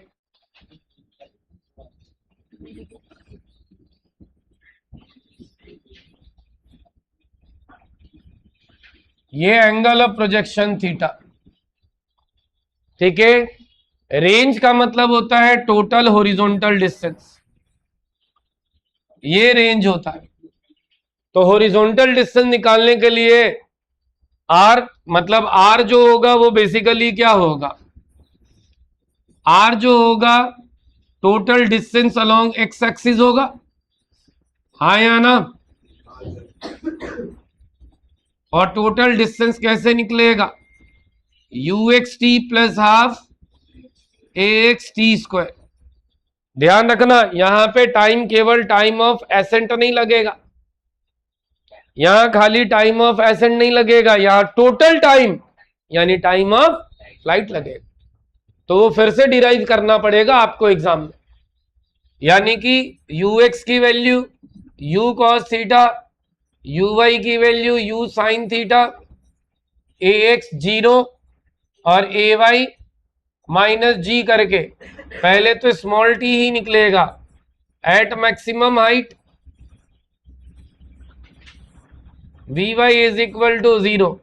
ये एंगल ऑफ प्रोजेक्शन थीटा, ठीक है। रेंज का मतलब होता है टोटल हॉरिजॉन्टल डिस्टेंस, ये रेंज होता है। तो हॉरिजॉन्टल डिस्टेंस निकालने के लिए आर, मतलब आर जो होगा वो बेसिकली क्या होगा? आर जो होगा total distance along X axis होगा, हाँ या ना? और टोटल डिस्टेंस कैसे निकलेगा? You x T plus half A x T square. ध्यान रखना, यहां पे टाइम केवल टाइम ऑफ एसेंट नहीं लगेगा, यहां खाली टाइम ऑफ एसेंट नहीं लगेगा, यहां टोटल टाइम यानी टाइम ऑफ फ्लाइट लगेगा। तो वो फिर से डिराइव करना पड़ेगा आपको एग्जाम में, यानी कि यू एक्स की value U cos theta, U Y की value U sine theta, A X 0 और ए वाई माइनस जी करके, पहले तो स्मॉल टी ही निकलेगा at maximum height, v y is equal to 0,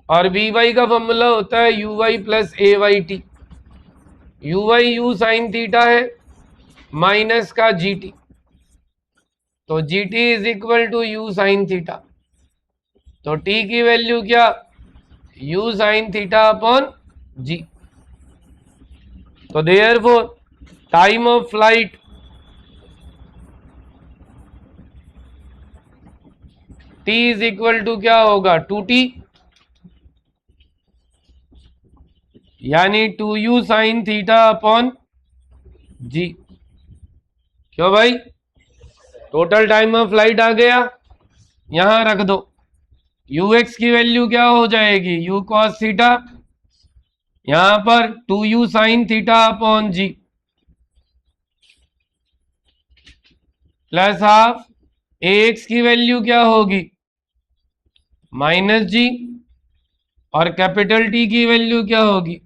और वी वाई का फॉर्मूला होता है u y plus a Y t. U y u sine theta है माइनस का जी टी, तो g t is equal to u sine theta. तो t की value क्या? U sine theta upon g. तो therefore time of flight t is equal to क्या होगा? 2t, यानी 2u साइन थीटा अपॉन जी। क्यों भाई? टोटल टाइम ऑफ फ्लाइट आ गया, यहां रख दो। ux की वैल्यू क्या हो जाएगी? u cos थीटा, यहां पर 2u sin थीटा अपॉन जी प्लस हाफ ax की वैल्यू क्या होगी? माइनस जी, और कैपिटल T की वैल्यू क्या होगी?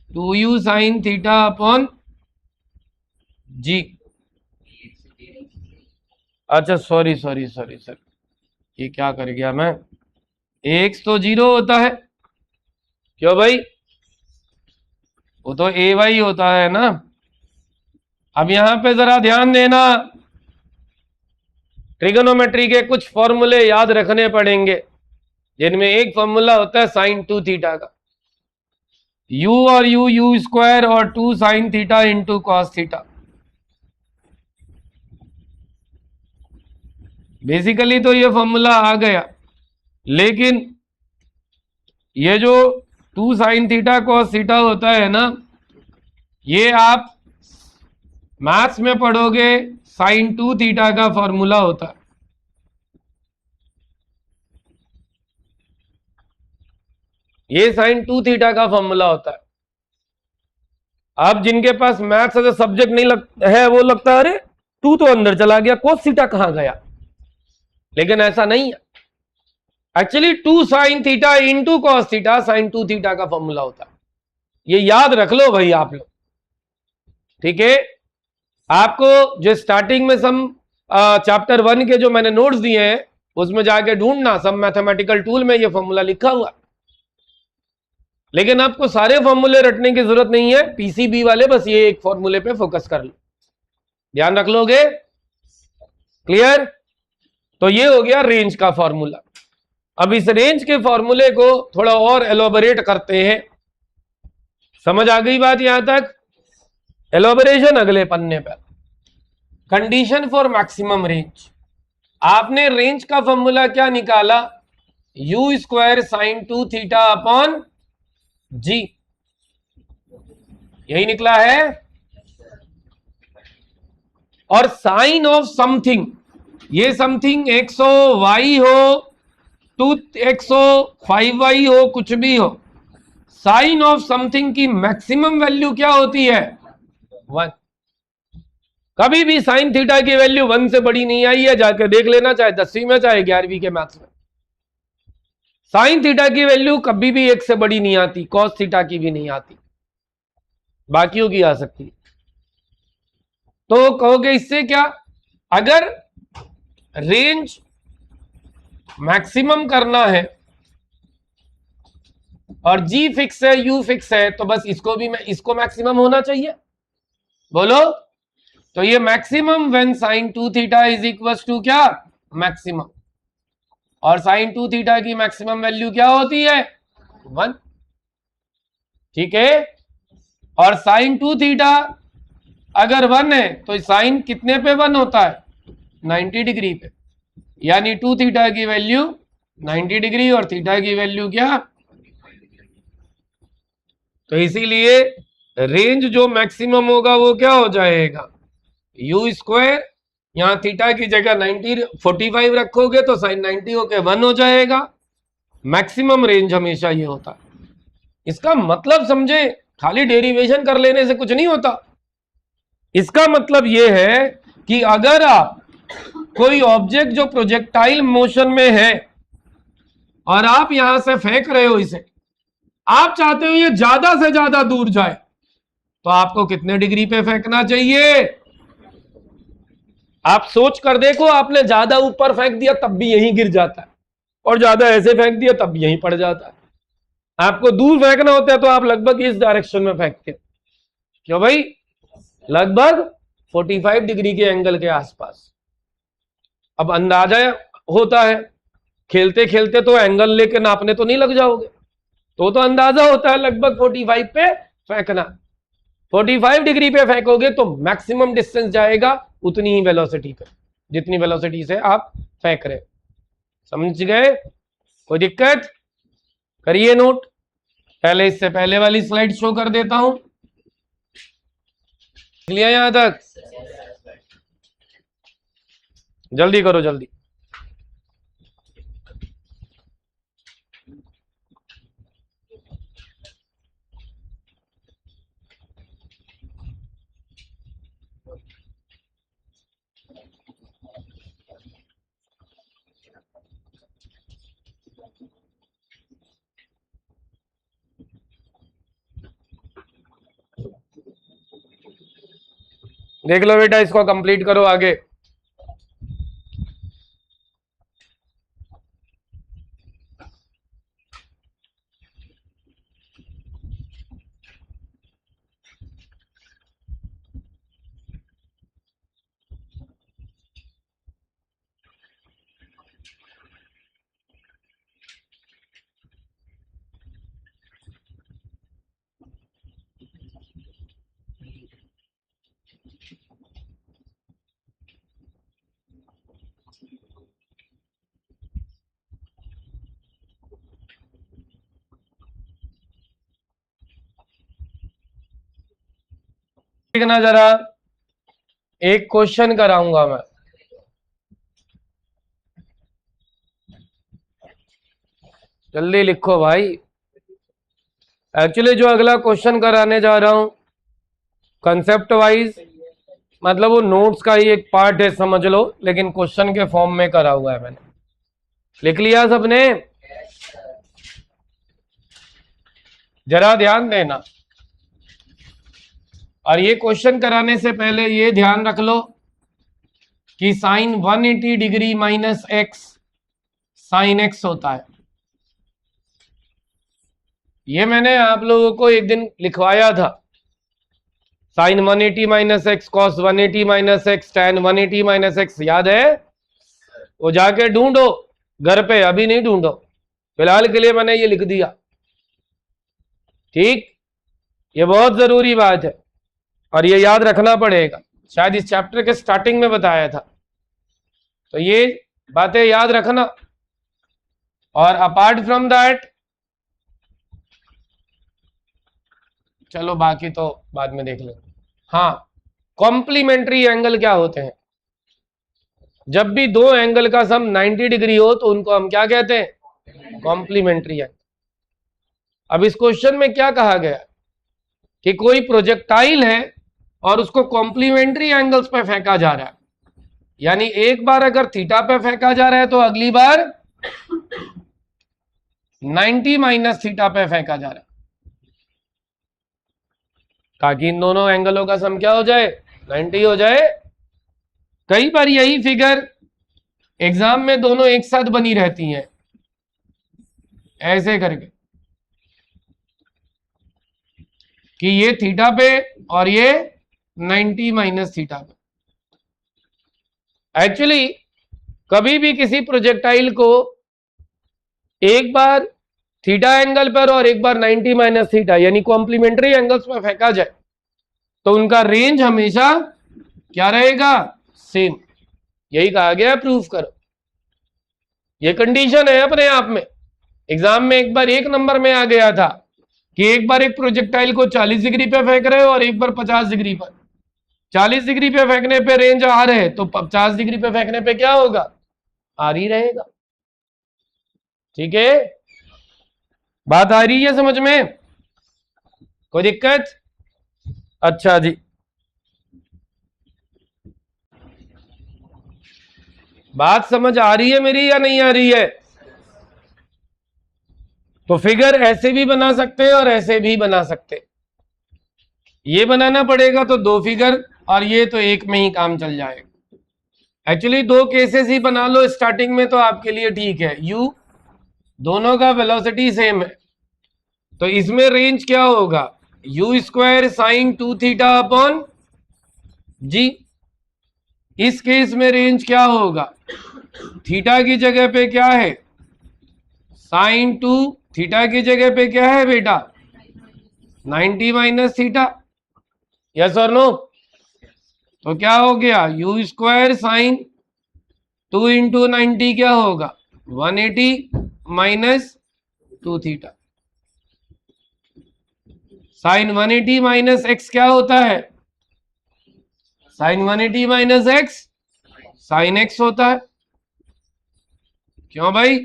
2u sin थीटा अपॉन जी। अच्छा सॉरी सॉरी सॉरी सर, ये क्या कर गया मैं? ax तो 0 होता है, क्यों भाई? वो तो ay होता है ना। अब यहां पे जरा ध्यान देना, ट्रिगोनोमेट्री के कुछ फॉर्मूले याद रखने पड़ेंगे, जिनमें एक फॉर्मूला होता है साइन 2 थीटा का। u और u स्क्वायर और 2 sine theta into cos theta. Basically तो ये फॉर्मूला आ गया, लेकिन ये जो 2 साइन थीटा कॉस थीटा होता है ना, ये आप मैथ्स में पढ़ोगे साइन 2 थीटा का फॉर्मूला होता है। ये साइन 2 थीटा का फॉर्मूला होता है। अब जिनके पास मैथ्स एज ए सब्जेक्ट नहीं है, वो लगता है अरे 2 तो अंदर चला गया, कॉस थीटा कहां गया? लेकिन ऐसा नहीं है। Actually 2 sine theta into cos theta sine 2 theta का फॉर्मूला होता है। ये याद रख लो भाई आप लोग, ठीक है? आपको जो स्टार्टिंग में सम चैप्टर 1 के जो मैंने नोट्स दिए हैं, उसमें जाके ढूंढना, सम मैथमेटिकल टूल में ये फॉर्मूला लिखा हुआ। लेकिन आपको सारे फॉर्मूले रटने की जरूरत नहीं है, पीसीबी वाले बस ये एक फॉर्मूले पे फोकस कर लो, ध्यान रख लोगे। क्लियर? तो ये हो गया रेंज का फॉर्मूला। अब इस रेंज के फॉर्मूले को थोड़ा और एलोबरेट करते हैं। समझ आ गई बात यहां तक? एलोबरेशन अगले पन्ने पर। Condition for maximum range. आपने रेंज का फॉर्मूला क्या निकाला? u square sine 2 theta upon G, यही निकला है। और साइन ऑफ समथिंग, ये समथिंग x हो, y हो, 2x हो, 5y हो, कुछ भी हो, साइन ऑफ समथिंग की मैक्सिमम वैल्यू क्या होती है? 1। कभी भी साइन थीटा की वैल्यू 1 से बड़ी नहीं आई है, जाके देख लेना, चाहे 10वीं में चाहे 11वीं के मैथ्स में। साइन थीटा की वैल्यू कभी भी 1 से बड़ी नहीं आती, कॉस थीटा की भी नहीं आती, बाकियों की आ सकती है। तो कहोगे इससे क्या? अगर रेंज मैक्सिमम करना है और जी फिक्स है, यू फिक्स है, तो बस इसको मैक्सिमम होना चाहिए। बोलो, तो ये maximum when sine 2 theta is equal to क्या? मैक्सिमम। और साइन 2 थीटा की मैक्सिमम वैल्यू क्या होती है? 1। ठीक है? और साइन 2 थीटा अगर 1 है तो साइन कितने पे 1 होता है? 90 डिग्री पे। यानी 2 थीटा की वैल्यू 90 डिग्री और थीटा की वैल्यू क्या? तो इसीलिए रेंज जो मैक्सिमम होगा वो क्या हो जाएगा? u स्क्वायर, यहां थीटा की जगह 45 रखोगे तो साइन 90 होके 1 हो जाएगा। मैक्सिमम रेंज हमेशा ये होता है। इसका मतलब समझे, खाली डेरिवेशन कर लेने से कुछ नहीं होता। इसका मतलब ये है कि अगर आप कोई ऑब्जेक्ट जो प्रोजेक्टाइल मोशन में है और आप यहां से फेंक रहे हो इसे, आप चाहते हो ये ज्यादा से ज्यादा दूर जाए, तो आपको कितने डिग्री पे फेंकना चाहिए? आप सोच कर देखो, आपने ज्यादा ऊपर फेंक दिया तब भी यहीं गिर जाता है, और ज्यादा ऐसे फेंक दिया तब यहीं पड़ जाता है। आपको दूर फेंकना होता है तो आप लगभग इस डायरेक्शन में फेंकते हो, क्यों भाई? लगभग 45 डिग्री के एंगल के आसपास। अब अंदाजा होता है, खेलते खेलते तो एंगल लेके नापने तो नहीं लग जाओगे, तो अंदाजा होता है लगभग 45 पे फेंकना। 45 डिग्री पे फेंकोगे तो मैक्सिमम डिस्टेंस जाएगा उतनी ही वेलोसिटी पे, जितनी वेलोसिटी से आप फेंक रहे। समझ गए? कोई दिक्कत? करिए नोट। पहले इससे पहले वाली स्लाइड शो कर देता हूं, लिया यहां तक? जल्दी करो जल्दी। देख लो बेटा, इसको कंप्लीट करो आगे। देखना जरा, एक क्वेश्चन कराऊंगा मैं। जल्दी लिखो भाई। एक्चुअली जो अगला क्वेश्चन कराने जा रहा हूं, कंसेप्ट वाइज मतलब वो नोट्स का ही एक पार्ट है समझ लो, लेकिन क्वेश्चन के फॉर्म में करा हुआ है मैंने। लिख लिया सबने? जरा ध्यान देना। और ये क्वेश्चन कराने से पहले ये ध्यान रख लो कि sine 180 degree minus x sine x होता है। ये मैंने आप लोगों को एक दिन लिखवाया था। Sine 180 minus x cos 180 minus x tan 180 minus x, याद है? वो जाके ढूंढो घर पे, अभी नहीं ढूंढो, फिलहाल के लिए मैंने ये लिख दिया। ठीक, ये बहुत जरूरी बात है और ये याद रखना पड़ेगा। शायद इस चैप्टर के स्टार्टिंग में बताया था, तो ये बातें याद रखना। और अपार्ट फ्रॉम दैट, चलो बाकी तो बाद में देख लेंगे। हाँ, कॉम्प्लीमेंट्री एंगल क्या होते हैं? जब भी दो एंगल का सम 90 डिग्री हो तो उनको हम क्या कहते हैं? Complementary angle. अब इस क्वेश्चन में क्या कहा गया कि कोई प्रोजेक्टाइल है और उसको कॉम्प्लीमेंट्री एंगल्स पे फेंका जा रहा है, यानी एक बार अगर थीटा पे फेंका जा रहा है तो अगली बार 90 माइनस थीटा पे फेंका जा रहा है, ताकि इन दोनों एंगलों का सम क्या हो जाए? 90 हो जाए। कई बार यही फिगर एग्जाम में दोनों एक साथ बनी रहती हैं, ऐसे करके कि ये थीटा पे और ये 90 माइनस थीटा पे। एक्चुअली कभी भी किसी प्रोजेक्टाइल को एक बार थीटा एंगल पर और एक बार 90 माइनस थीटा यानी कॉम्प्लीमेंट्री एंगल्स पर फेंका जाए तो उनका रेंज हमेशा क्या रहेगा? सेम। यही कहा गया, प्रूफ करो। ये कंडीशन है अपने आप में। एग्जाम में एक बार एक नंबर में आ गया था कि एक बार एक प्रोजेक्टाइल को 40 डिग्री पे फेंक रहे हो और एक बार 50 डिग्री पर। 40 डिग्री पे फेंकने पे रेंज आर है तो 50 डिग्री पे फेंकने पे क्या होगा? आर ही रहेगा। ठीक है, बात आ रही है समझ में? कोई दिक्कत? अच्छा जी, बात समझ आ रही है मेरी या नहीं आ रही है? तो फिगर ऐसे भी बना सकते हैं और ऐसे भी बना सकते हैं। ये बनाना पड़ेगा तो दो फिगर, और ये तो एक में ही काम चल जाएगा। एक्चुअली दो केसेस ही बना लो स्टार्टिंग में तो आपके लिए ठीक है। यू दोनों का वेलोसिटी सेम है तो इसमें रेंज क्या होगा? U square sine 2 theta upon G. इस केस में रेंज क्या होगा? थीटा की जगह पे क्या है? साइन 2, थीटा की जगह पे क्या है बेटा? 90 माइनस थीटा। यस और नो? तो क्या हो गया? यू स्क्वायर साइन 2 इंटू 90 क्या होगा? 180 minus 2 theta. Sine 180 minus x क्या होता है? Sine 180 minus x sine x होता है। क्यों भाई,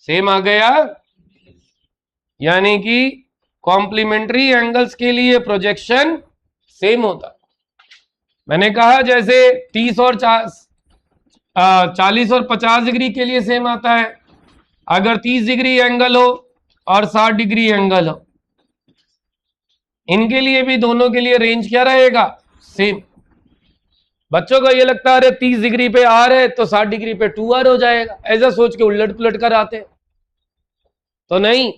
सेम आ गया। यानी कि कॉम्प्लीमेंट्री एंगल्स के लिए प्रोजेक्शन सेम होता है। मैंने कहा जैसे 30 और 40 और 50 डिग्री के लिए सेम आता है। अगर 30 डिग्री एंगल हो और 60 डिग्री एंगल हो, इनके लिए भी दोनों के लिए रेंज क्या रहेगा, सेम। बच्चों को ये लगता है अरे 30 डिग्री पे आर है तो 60 डिग्री पे 2r हो जाएगा, ऐसा सोच के उलट पुलट कर आते। तो नहीं,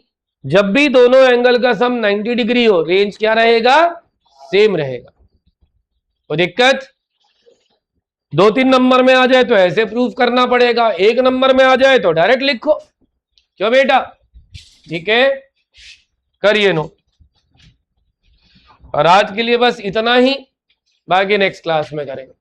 जब भी दोनों एंगल का सम 90 डिग्री हो, रेंज क्या रहेगा, सेम रहेगा। तो दिक्कत 2-3 नंबर में आ जाए तो ऐसे प्रूफ करना पड़ेगा, 1 नंबर में आ जाए तो डायरेक्ट लिखो। क्यों बेटा, ठीक है, करिए नो। और आज के लिए बस इतना ही, बाकी नेक्स्ट क्लास में करेंगे।